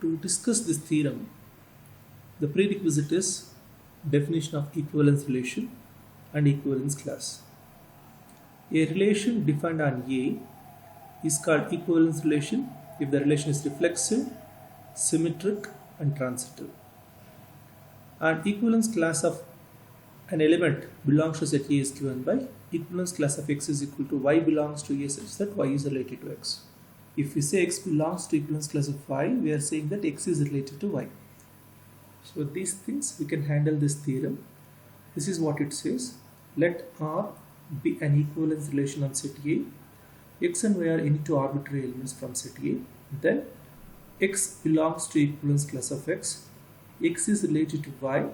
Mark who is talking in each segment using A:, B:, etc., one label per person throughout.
A: To discuss this theorem, the prerequisite is definition of equivalence relation and equivalence class. A relation defined on A is called equivalence relation if the relation is reflexive, symmetric, and transitive. And equivalence class of an element belongs to set A is given by equivalence class of X is equal to Y belongs to A such that Y is related to X. If we say X belongs to equivalence class of Y, we are saying that X is related to Y. So these things we can handle this theorem. This is what it says. Let R be an equivalence relation on set A. X and Y are any two arbitrary elements from set A. Then X belongs to equivalence class of X. X is related to Y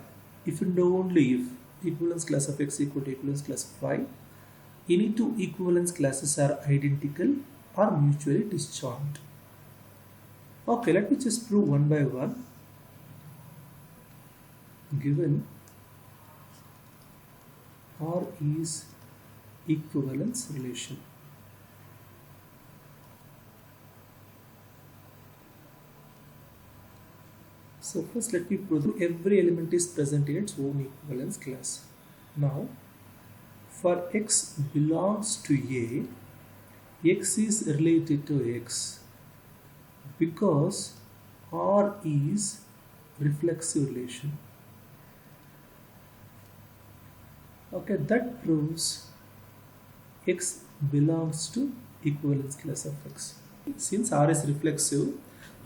A: if and only if equivalence class of X equal to equivalence class of Y. Any two equivalence classes are identical or mutually disjoint. Okay, let me just prove one by one. Given R is equivalence relation. So first let me prove that every element is present in its own equivalence class. Now for X belongs to A, X is related to X because R is reflexive relation. Okay, that proves X belongs to equivalence class of X. Since R is reflexive,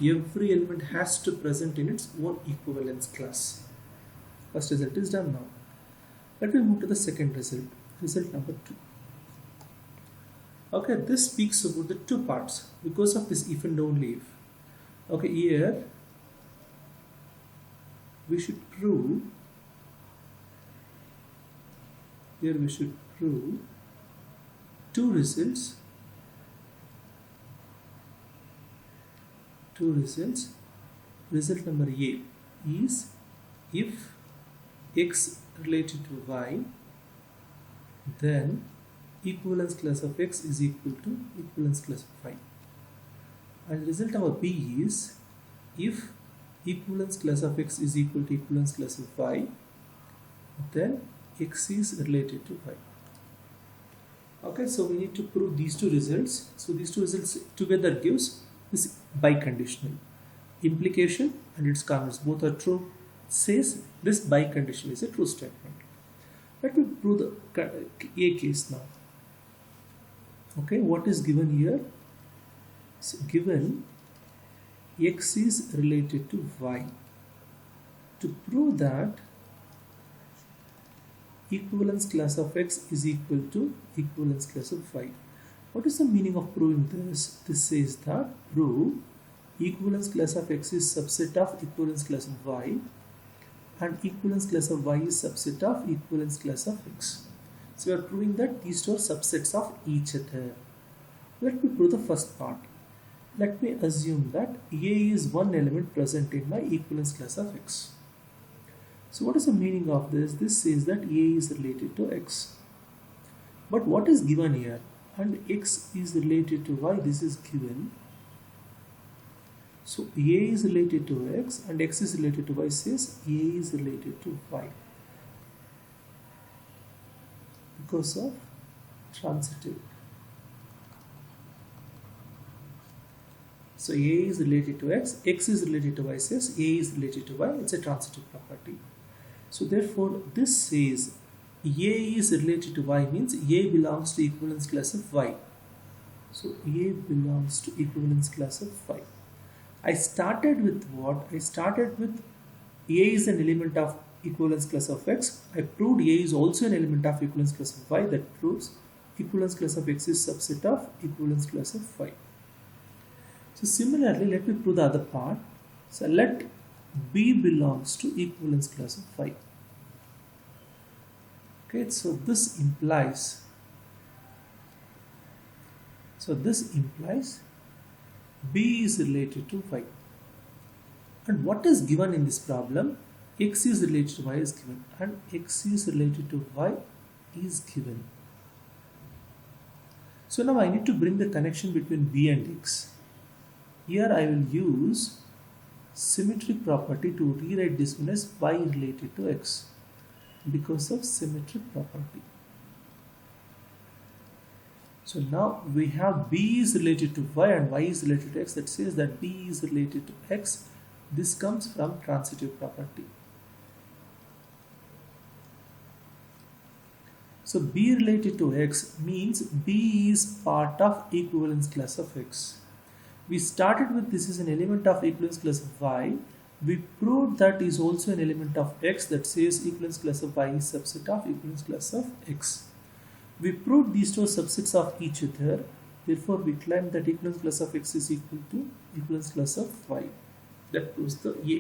A: every element has to present in its own equivalence class. First result is done now. Let me move to the second result. Result number 2. Okay, this speaks about the two parts because of this if and only if. Okay, here we should prove two results. Result number A is if X related to Y, then equivalence class of X is equal to equivalence class of Y. And result number B is if equivalence class of X is equal to equivalence class of Y, then X is related to Y. Okay, so we need to prove these two results. So these two results together gives this biconditional. Implication and its converse both are true. It says this biconditional is a true statement. Let me prove the A case now. Okay, what is given here? So given X is related to Y. To prove that equivalence class of X is equal to equivalence class of Y. What is the meaning of proving this? This says that prove equivalence class of X is subset of equivalence class of Y and equivalence class of Y is subset of equivalence class of X. So we are proving that these two are subsets of each other. Let me prove the first part. Let me assume that A is one element present in my equivalence class of X. So what is the meaning of this? This says that A is related to X. But what is given here? And X is related to Y. This is given. So A is related to X and X is related to Y says A is related to Y because of transitive. So A is related to X, X is related to Y says A is related to Y. It's a transitive property. So therefore this says A is related to Y means A belongs to equivalence class of Y. So A belongs to equivalence class of Y. I started with what? I started with A is an element of equivalence class of X. I proved A is also an element of equivalence class of Y. That proves equivalence class of X is subset of equivalence class of Y. So similarly, let me prove the other part. So let B belongs to equivalence class of Y. Okay, so this implies B is related to Y. And what is given in this problem? X is related to Y is given and X is related to Y is given. So now I need to bring the connection between B and X. Here I will use symmetric property to rewrite this one as y related to x because of symmetric property. So now we have b is related to y and y is related to x. That says that b is related to x. This comes from transitive property. So b related to x means b is part of equivalence class of x. We started with this is an element of equivalence class of y. We proved that is also an element of x. That says equivalence class of y is subset of equivalence class of x. We proved these two subsets of each other. Therefore, we claim that equivalence class of x is equal to equivalence class of y. That proves the A.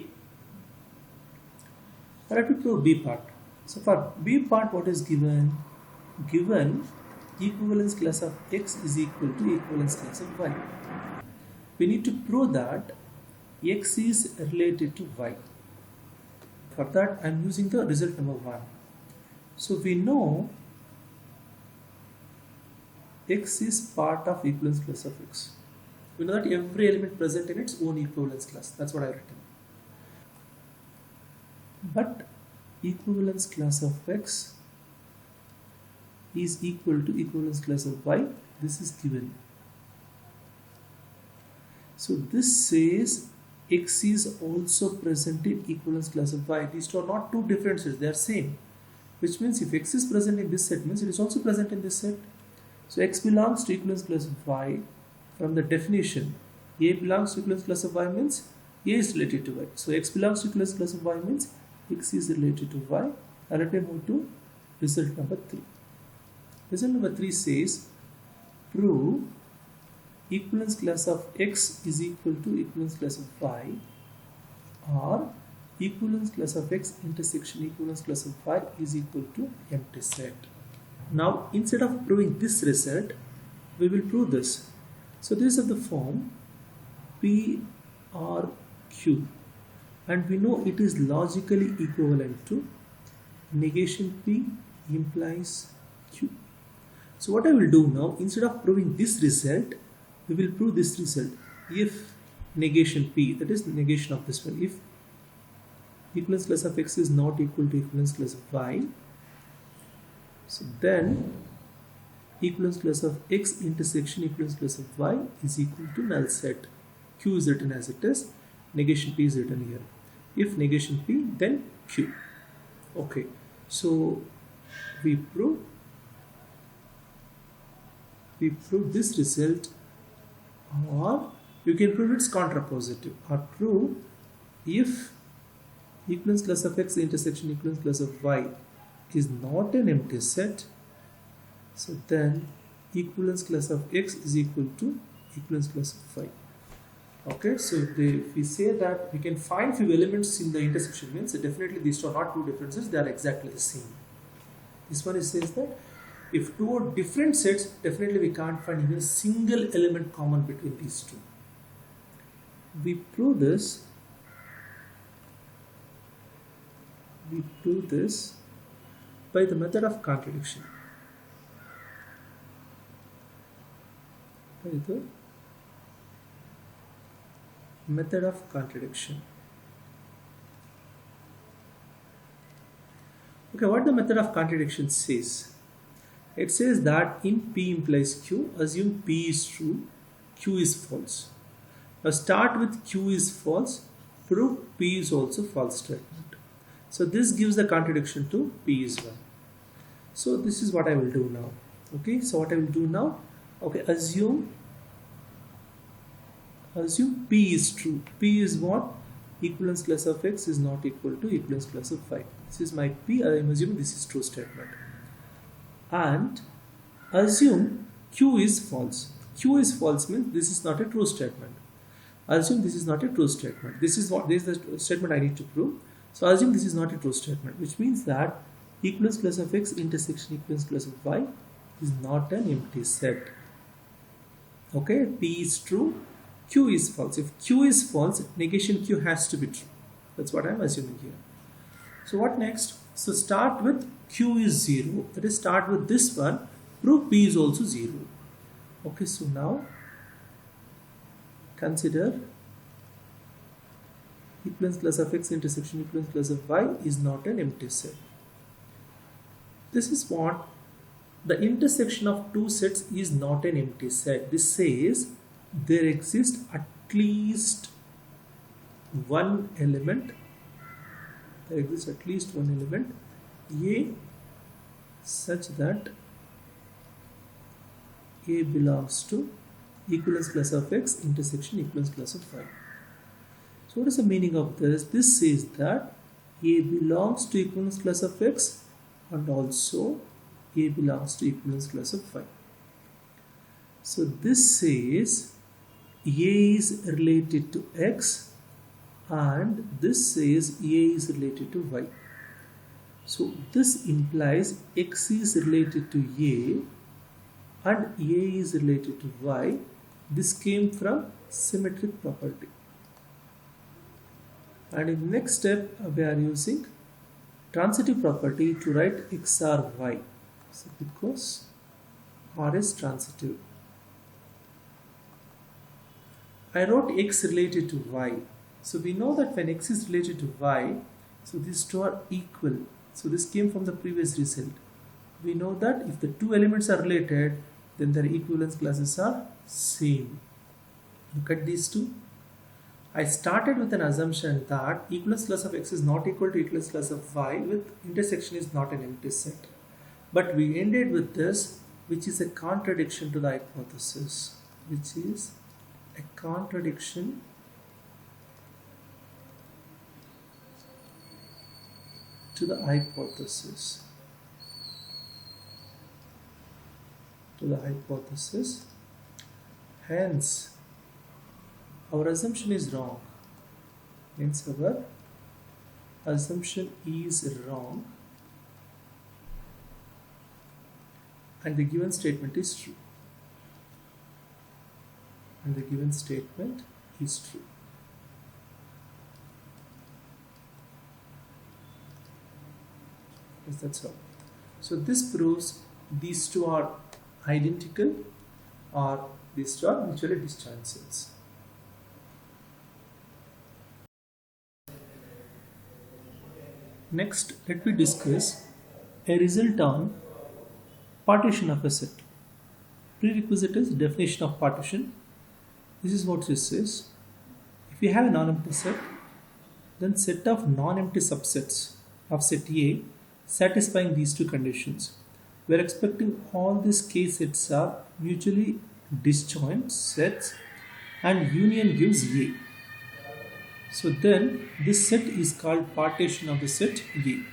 A: Now let me prove B part. So for B part, what is given? Given equivalence class of x is equal to equivalence class of y. We need to prove that x is related to y. For that, I am using the result number 1. So we know x is part of equivalence class of x. We know that every element present in its own equivalence class. That's what I have written. But equivalence class of x is equal to equivalence class of y. This is given. So this says x is also present in equivalence class of y. These two are not two different sets, they are same. Which means if x is present in this set, means it is also present in this set. So x belongs to equivalence class of y. From the definition, A belongs to equivalence class of y means A is related to y. So x belongs to equivalence class of y means x is related to y. And let me move to result number 3. Result number 3 says prove equivalence class of x is equal to equivalence class of y, or equivalence class of x intersection equivalence class of y is equal to empty set. Now instead of proving this result, we will prove this. So this is the form P R Q, and we know it is logically equivalent to negation P implies Q. So what I will do now, instead of proving this result, we will prove this result. If negation P, that is negation of this one, if equivalence class of x is not equal to equivalence class of y, so then equivalence class of x intersection equivalence class of y is equal to null set. Q is written as it is, negation P is written here. If negation P, then Q. Okay, so we prove this result, or you can prove its contrapositive, or prove if equivalence class of x intersection equivalence class of y is not an empty set, so then equivalence class of x is equal to equivalence class of y. Okay, so if we say that we can find few elements in the intersection, means definitely these two are not two differences, they are exactly the same. This one says that if two are different sets, definitely we can't find even a single element common between these two. We prove this by the method of contradiction. By the method of contradiction. Okay, what the method of contradiction says? It says that in P implies Q, assume P is true, Q is false. Now start with Q is false, prove P is also false statement. So this gives the contradiction to P is 1. So this is what I will do now. Okay, so what I will do now, okay, assume P is true. P is what? Equivalence class of x is not equal to equivalence class of y. This is my P. I am assuming this is true statement. And assume Q is false. Q is false means this is not a true statement. Assume this is not a true statement. This is the statement I need to prove. So assume this is not a true statement, which means that equivalence class of x intersection equivalence class of y is not an empty set. Okay, P is true, Q is false. If Q is false, negation Q has to be true. That's what I am assuming here. So what next? So start with Q is 0. That is, start with this one. Prove P is also 0. Okay, so now consider equivalence class of X intersection equivalence class of Y is not an empty set. This is what the intersection of two sets is not an empty set. This says there exists at least one element. There exists at least one element A such that A belongs to equivalence class of X intersection equivalence class of Y. So what is the meaning of this? This says that A belongs to equivalence class of X and also A belongs to equivalence class of Y. So this says A is related to X and this says A is related to Y. So this implies X is related to A and A is related to Y. This came from symmetric property. And in the next step we are using transitive property to write X or Y. So because R is transitive. I wrote X related to Y. So we know that when X is related to Y, so these two are equal. So this came from the previous result. We know that if the two elements are related, then their equivalence classes are same. Look at these two. I started with an assumption that equivalence class of X is not equal to equivalence class of Y with intersection is not an empty set. But we ended with this, which is a contradiction to the hypothesis. Which is a contradiction to the hypothesis. Hence our assumption is wrong. And the given statement is true. Yes, that's all. So this proves these two are identical or these two are mutually disjoint sets. Next, let me discuss a result on partition of a set. Prerequisite is definition of partition. This is what it says. If you have a non-empty set, then set of non-empty subsets of set A satisfying these two conditions. We are expecting all these K sets are mutually disjoint sets and union gives A. So then this set is called partition of the set A.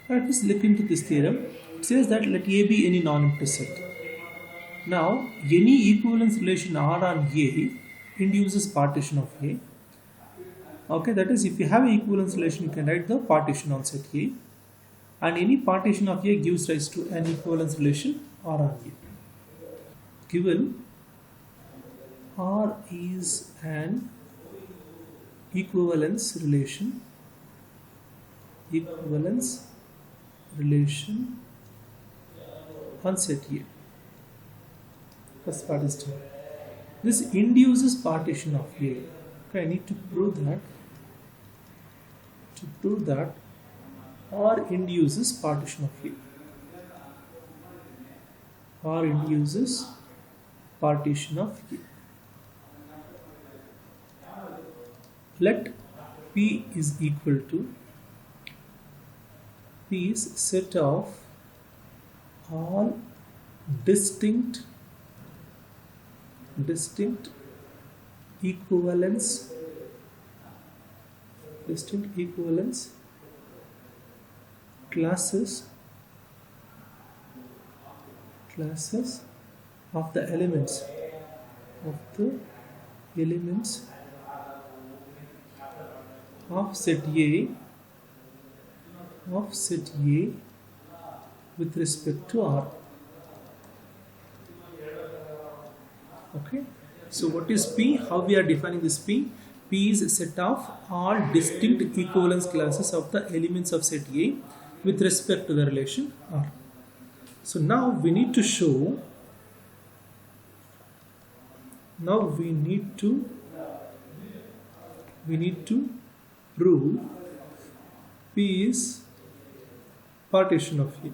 A: Let us look into this theorem. It says that let A be any non-empty set. Now any equivalence relation R on A induces partition of A. Okay, that is if you have an equivalence relation, you can write the partition on set A. And any partition of A gives rise to an equivalence relation R on A. Given R is an equivalence relation on set A. First part is done. This induces partition of A. Okay, I need to prove that. To prove that R induces partition of A. R induces partition of A. Let P is equal to P is set of all distinct equivalence classes of the elements of set A with respect to R. Okay, so what is P? How we are defining this P? P is a set of all distinct equivalence classes of the elements of set A with respect to the relation R. So now we need to show, we need to prove P is partition of A.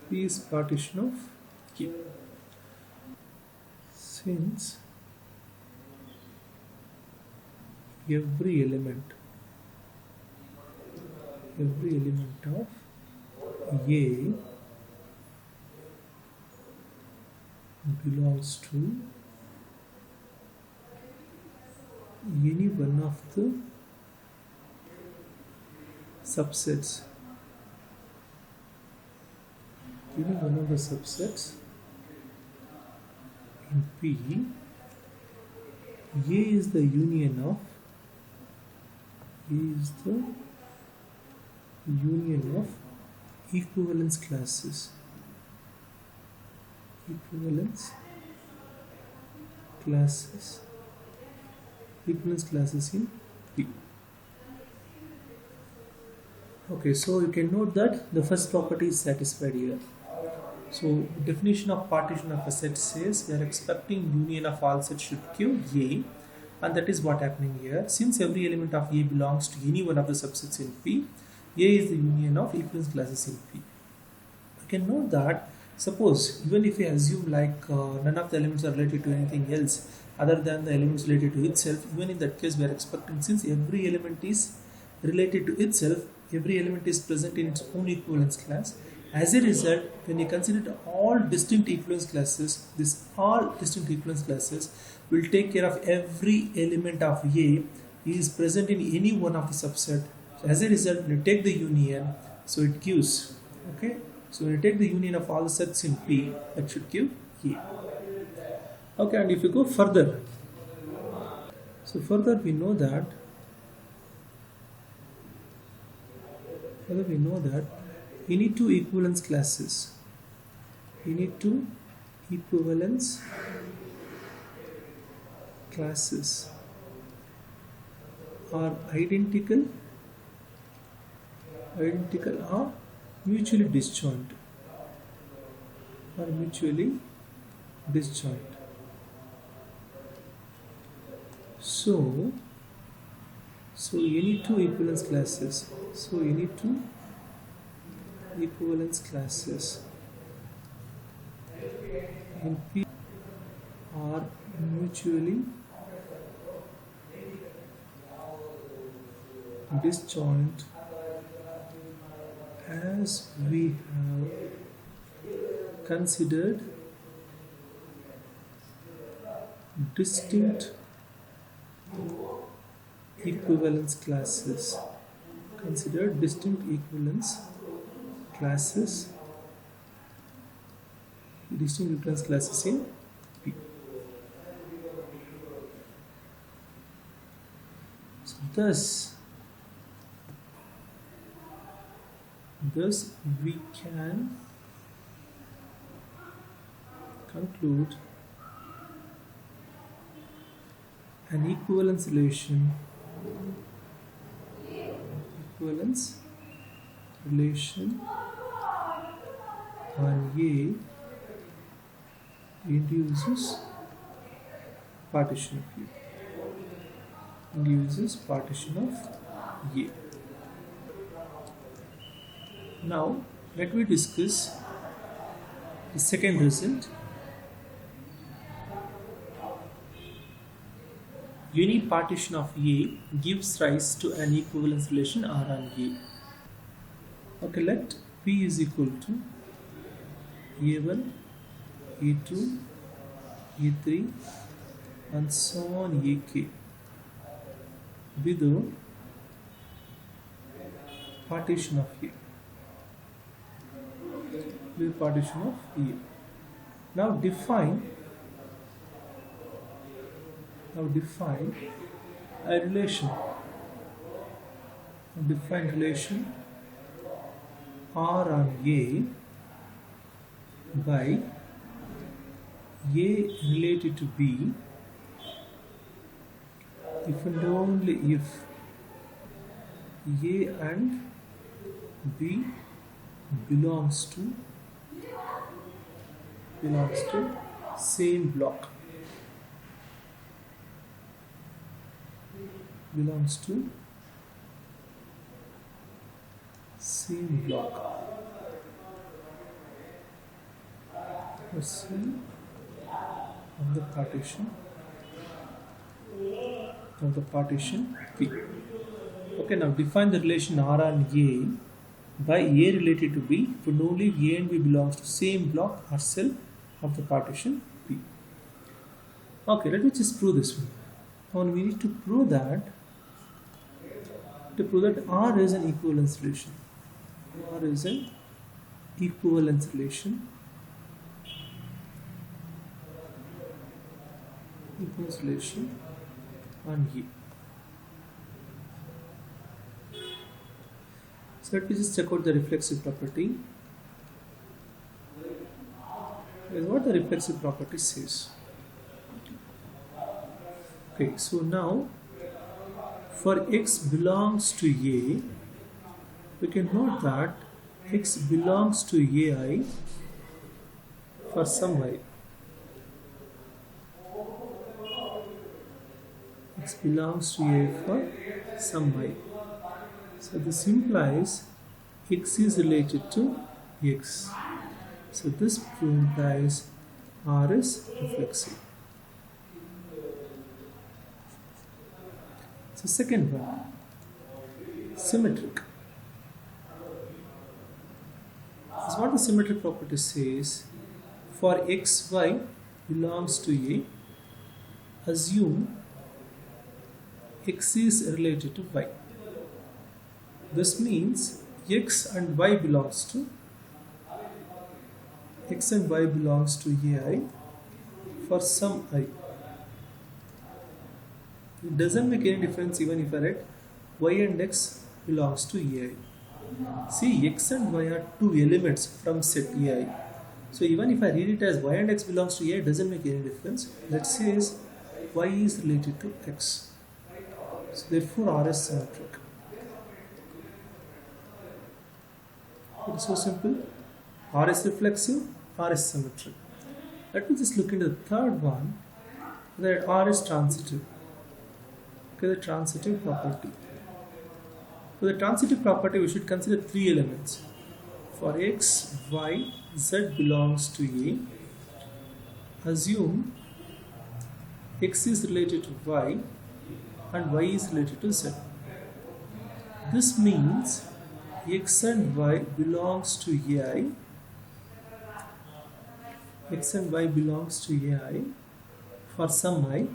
A: P is partition of A. Since every element of A belongs to any one of the subsets, in P, A is the union of equivalence classes. Equivalence classes in P. Okay, so you can note that the first property is satisfied here. So definition of partition of a set says we are expecting union of all sets should give A, and that is what happening here. Since every element of A belongs to any one of the subsets in P, A is the union of equivalence classes in P. You can note that suppose even if we assume like none of the elements are related to anything else other than the elements related to itself, even in that case we are expecting, since every element is related to itself, every element is present in its own equivalence class. As a result, when you consider all distinct equivalence classes, will take care of every element of A is present in any one of the subset. So as a result, when you take the union, so it gives, okay. So when you take the union of all the sets in P, that should give A. Okay, and if you go further, so further we know that any two equivalence classes are identical or mutually disjoint. So any two equivalence classes in P are mutually disjoint as we have considered distinct equivalence classes. Distinct equivalence classes in P. So thus we can conclude an equivalence relation on A induces partition of A. Now let me discuss the second result. Any partition of A gives rise to an equivalence relation R on A. Okay, let P is equal to A1, A2, A3 and so on AK be the partition of A. Now define a relation. R on A by A related to B if and only if A and B belongs to same block. belongs to same block or cell of the partition P. Okay, now define the relation R and A by A related to B when only A and B belongs to same block or cell of the partition P. Okay, let me just prove this one. Now we need to prove that R is an equivalence relation. R is an equivalence relation. Equivalence relation on E. So let me just check out the reflexive property. Here's what the reflexive property says. Okay, so now for x belongs to A, we can note that x belongs to AI for some y. X belongs to A for some y. So this implies x is related to x. So this implies R is reflexive. So second one, symmetric. This is what the symmetric property says. For xy belongs to A, assume x is related to y. This means x and y belongs to AI for some I. It doesn't make any difference even if I write y and x belongs to AI. See, x and y are two elements from set AI. So even if I read it as y and x belongs to AI, it doesn't make any difference. That says y is related to x. So therefore R is symmetric. It's so simple. R is reflexive, R is symmetric. Let me just look into the third one, that R is transitive. Okay, the transitive property. For the transitive property, we should consider three elements. For x, y, z belongs to A, assume x is related to y and y is related to z. This means x and y belongs to AI. X and y belongs to AI for some I,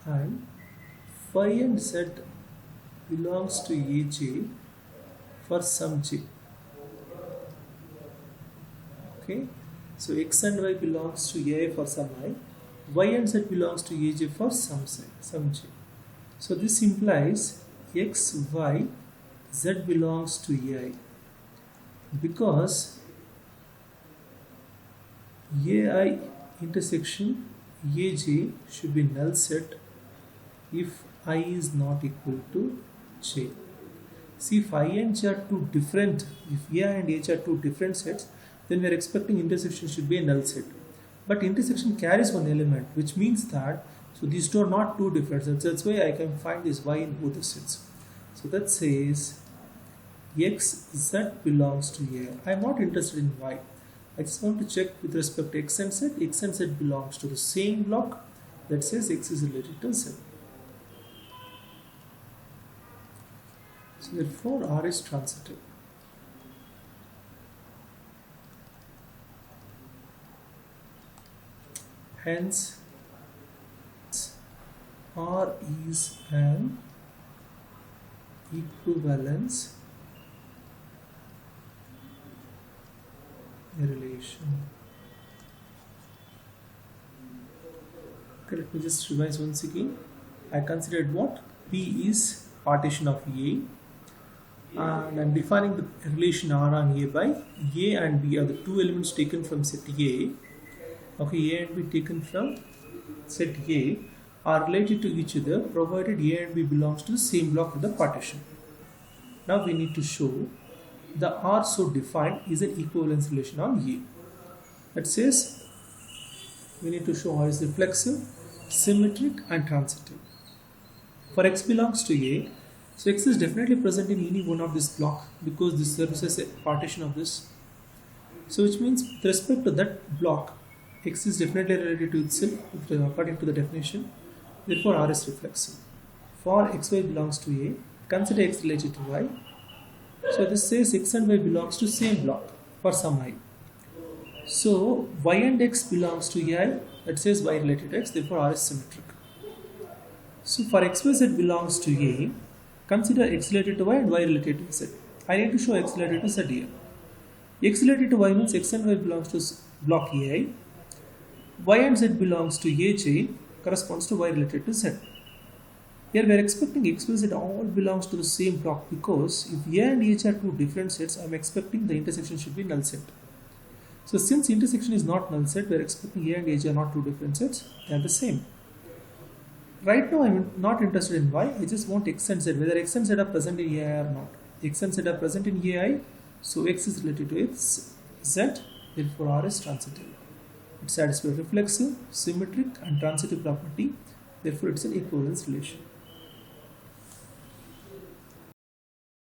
A: and phi and z belongs to AJ for some j. Okay, so x and y belongs to AI for some I, y and z belongs to AJ for some j. So this implies x, y, z belongs to AI because AI intersection AJ should be null set if I is not equal to j. See, if I and j are two different, if AI and H are two different sets, then we are expecting intersection should be a null set. But intersection carries one element, which means that, so these two are not two different sets. That's why I can find this y in both the sets. So that says x, z belongs to AI. I am not interested in y. I just want to check with respect to x and z. X and z belongs to the same block. That says x is related to z. So therefore R is transitive. Hence R is an equivalence relation. Okay, let me just revise once again. I considered what? P is partition of A, and I am defining the relation R on A by A and B are the two elements taken from set A. Okay, A and B taken from set A are related to each other provided A and B belongs to the same block of the partition. Now we need to show the R so defined is an equivalence relation on A. That says we need to show R is reflexive, symmetric and transitive. For x belongs to A, so x is definitely present in any one of this block because this serves as a partition of this. So which means with respect to that block, x is definitely related to itself according to the definition. Therefore, R is reflexive. For xy belongs to A, consider x related to y. So this says x and y belongs to same block for some I. So y and x belongs to I, that says y related to x, therefore R is symmetric. So for xyz belongs to A, consider x related to y and y related to z. I need to show x related to z here. X related to y means x and y belongs to block AI. Y and z belongs to AJ, corresponds to y related to z. Here we are expecting x, y, z all belongs to the same block because if A and H are two different sets, I am expecting the intersection should be null set. So since intersection is not null set, we are expecting A and H are not two different sets, they are the same. Right now I am not interested in y, I just want x and z, whether x and z are present in AI or not. X and z are present in AI, so x is related to x, z, therefore R is transitive. It satisfies reflexive, symmetric and transitive property, therefore it is an equivalence relation.